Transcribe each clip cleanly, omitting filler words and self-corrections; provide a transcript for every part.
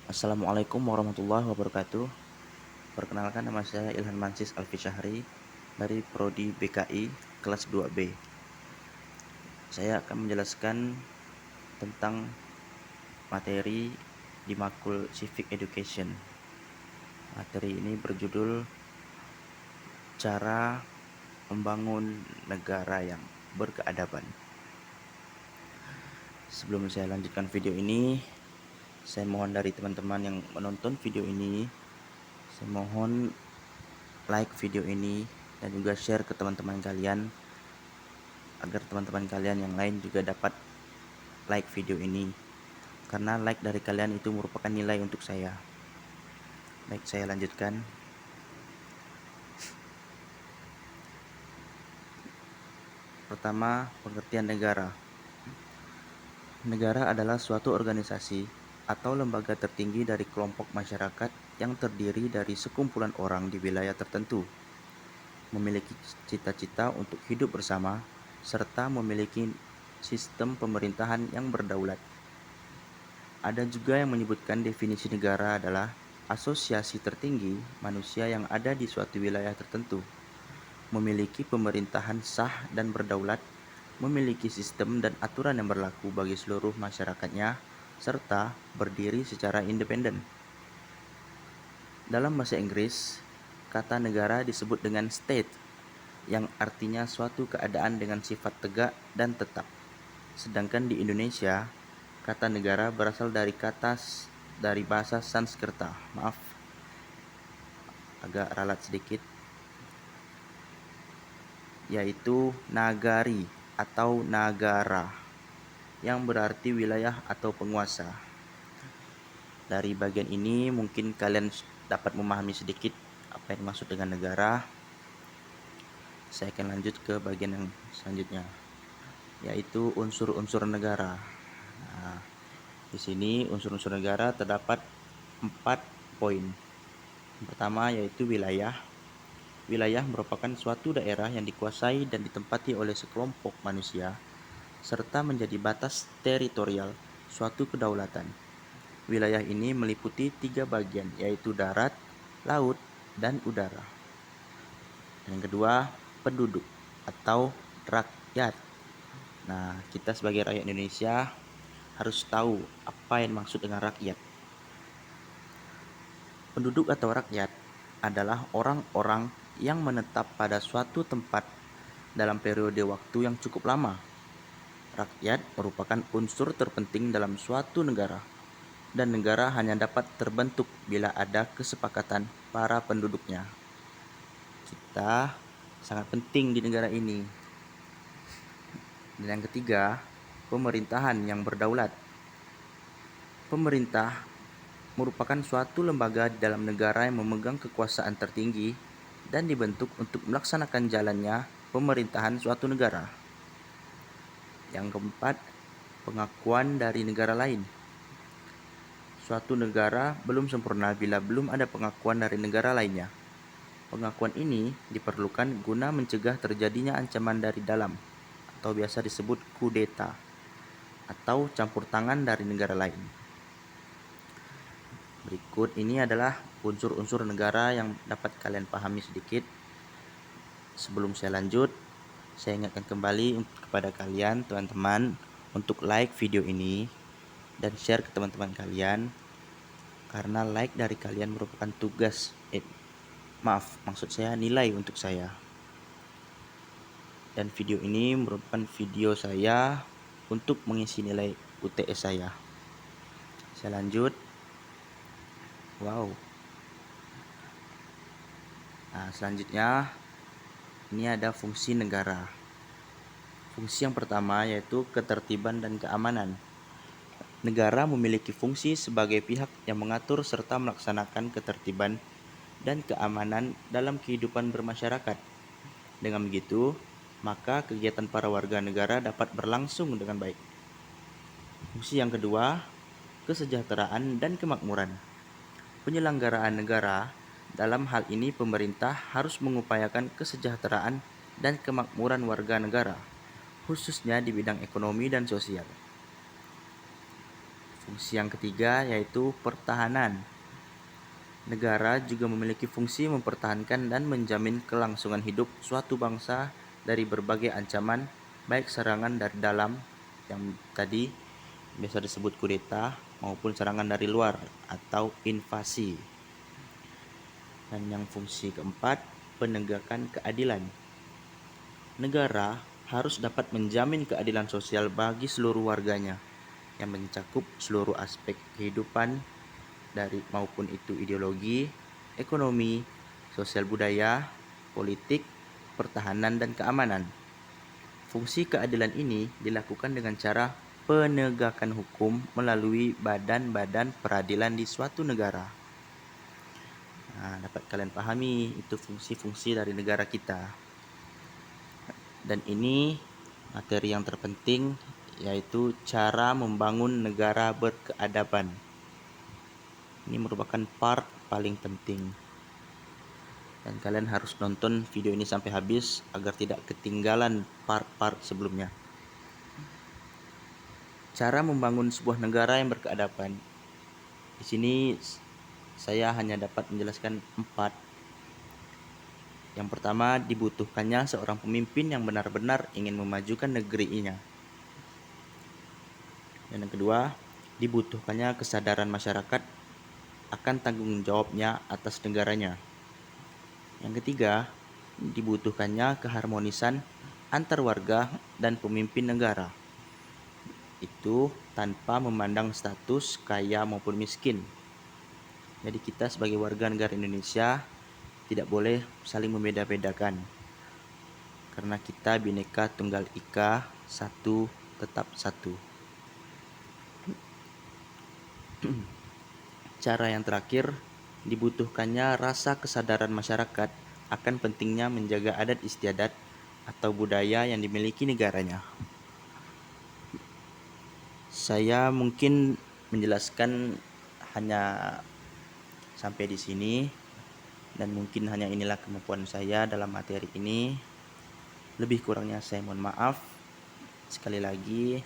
Assalamualaikum warahmatullahi wabarakatuh. Perkenalkan, nama saya Ilhan Mansis Alfi Syahri dari Prodi BKI kelas 2B. Saya akan menjelaskan tentang materi di Makul Civic Education. Materi ini berjudul Cara Membangun Negara yang Berkeadaban. Sebelum saya lanjutkan video ini, saya mohon dari teman-teman yang menonton video ini, saya mohon like video ini dan juga share ke teman-teman kalian agar teman-teman kalian yang lain juga dapat like video ini, karena like dari kalian itu merupakan nilai untuk saya. Baik, saya lanjutkan. Pertama, pengertian negara. Negara adalah suatu organisasi atau lembaga tertinggi dari kelompok masyarakat yang terdiri dari sekumpulan orang di wilayah tertentu, memiliki cita-cita untuk hidup bersama, serta memiliki sistem pemerintahan yang berdaulat. Ada juga yang menyebutkan definisi negara adalah asosiasi tertinggi manusia yang ada di suatu wilayah tertentu, memiliki pemerintahan sah dan berdaulat, memiliki sistem dan aturan yang berlaku bagi seluruh masyarakatnya, serta berdiri secara independen. Dalam bahasa Inggris, kata negara disebut dengan state, yang artinya suatu keadaan dengan sifat tegak dan tetap. Sedangkan di Indonesia, kata negara berasal dari bahasa Sanskerta. Maaf, agak ralat sedikit, yaitu nagari atau nagara, yang berarti wilayah atau penguasa. Dari bagian ini mungkin kalian dapat memahami sedikit apa yang dimaksud dengan negara. Saya akan lanjut ke bagian yang selanjutnya, yaitu unsur-unsur negara. Nah, di sini unsur-unsur negara terdapat 4 poin. Yang pertama yaitu wilayah. Wilayah merupakan suatu daerah yang dikuasai dan ditempati oleh sekelompok manusia, serta menjadi batas teritorial suatu kedaulatan. Wilayah ini meliputi 3 bagian, yaitu darat, laut, dan udara. Dan yang kedua, penduduk atau rakyat. Nah, kita sebagai rakyat Indonesia harus tahu apa yang dimaksud dengan rakyat. Penduduk atau rakyat adalah orang-orang yang menetap pada suatu tempat dalam periode waktu yang cukup lama. Rakyat merupakan unsur terpenting dalam suatu negara, dan negara hanya dapat terbentuk bila ada kesepakatan para penduduknya. Kita sangat penting di negara ini. Dan yang ketiga, pemerintahan yang berdaulat. Pemerintah merupakan suatu lembaga di dalam negara yang memegang kekuasaan tertinggi dan dibentuk untuk melaksanakan jalannya pemerintahan suatu negara. Yang keempat, pengakuan dari negara lain. Suatu negara belum sempurna bila belum ada pengakuan dari negara lainnya. Pengakuan ini diperlukan guna mencegah terjadinya ancaman dari dalam, atau biasa disebut kudeta, atau campur tangan dari negara lain. Berikut ini adalah unsur-unsur negara yang dapat kalian pahami sedikit. Sebelum saya lanjut, saya ingatkan kembali kepada kalian teman-teman untuk like video ini dan share ke teman-teman kalian, karena like dari kalian merupakan maksud saya nilai untuk saya. Dan video ini merupakan video saya untuk mengisi nilai UTS saya. Saya lanjut. Wow. Nah, selanjutnya ini ada fungsi negara. Fungsi yang pertama yaitu ketertiban dan keamanan. Negara memiliki fungsi sebagai pihak yang mengatur serta melaksanakan ketertiban dan keamanan dalam kehidupan bermasyarakat. Dengan begitu, maka kegiatan para warga negara dapat berlangsung dengan baik. Fungsi yang kedua, kesejahteraan dan kemakmuran. Penyelenggaraan negara, dalam hal ini pemerintah, harus mengupayakan kesejahteraan dan kemakmuran warga negara, khususnya di bidang ekonomi dan sosial. Fungsi yang ketiga yaitu pertahanan. Negara juga memiliki fungsi mempertahankan dan menjamin kelangsungan hidup suatu bangsa dari berbagai ancaman, baik serangan dari dalam yang tadi biasa disebut kudeta maupun serangan dari luar atau invasi. Dan yang fungsi keempat, penegakan keadilan. Negara harus dapat menjamin keadilan sosial bagi seluruh warganya yang mencakup seluruh aspek kehidupan dari maupun itu ideologi, ekonomi, sosial budaya, politik, pertahanan dan keamanan. Fungsi keadilan ini dilakukan dengan cara penegakan hukum melalui badan-badan peradilan di suatu negara. Nah, dapat kalian pahami itu fungsi-fungsi dari negara kita. Dan ini materi yang terpenting yaitu cara membangun negara berkeadaban. Ini merupakan part paling penting. Dan kalian harus nonton video ini sampai habis agar tidak ketinggalan part-part sebelumnya. Cara membangun sebuah negara yang berkeadaban. Di sini saya hanya dapat menjelaskan 4. Yang pertama, dibutuhkannya seorang pemimpin yang benar-benar ingin memajukan negerinya. Dan yang kedua, dibutuhkannya kesadaran masyarakat akan tanggung jawabnya atas negaranya. Yang ketiga, dibutuhkannya keharmonisan antar warga dan pemimpin negara. Itu tanpa memandang status kaya maupun miskin. Jadi kita sebagai warga negara Indonesia tidak boleh saling membeda-bedakan. Karena kita Bhinneka Tunggal Ika, satu tetap satu. Cara yang terakhir, dibutuhkannya rasa kesadaran masyarakat akan pentingnya menjaga adat istiadat atau budaya yang dimiliki negaranya. Saya mungkin menjelaskan hanya sampai di sini dan mungkin hanya inilah kemampuan saya dalam materi ini. Lebih kurangnya saya mohon maaf. Sekali lagi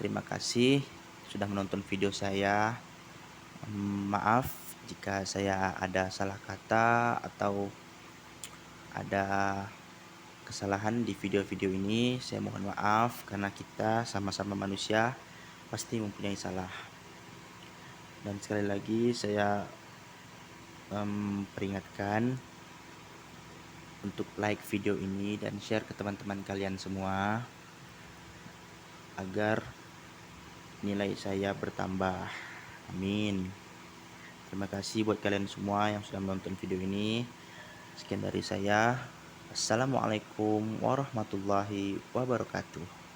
terima kasih sudah menonton video saya. Maaf jika saya ada salah kata atau ada kesalahan di video-video ini. Saya mohon maaf karena kita sama-sama manusia pasti mempunyai salah. Dan sekali lagi saya peringatkan untuk like video ini dan share ke teman-teman kalian semua agar nilai saya bertambah. Amin. Terima kasih buat kalian semua yang sudah menonton video ini. Sekian dari saya. Assalamualaikum warahmatullahi wabarakatuh.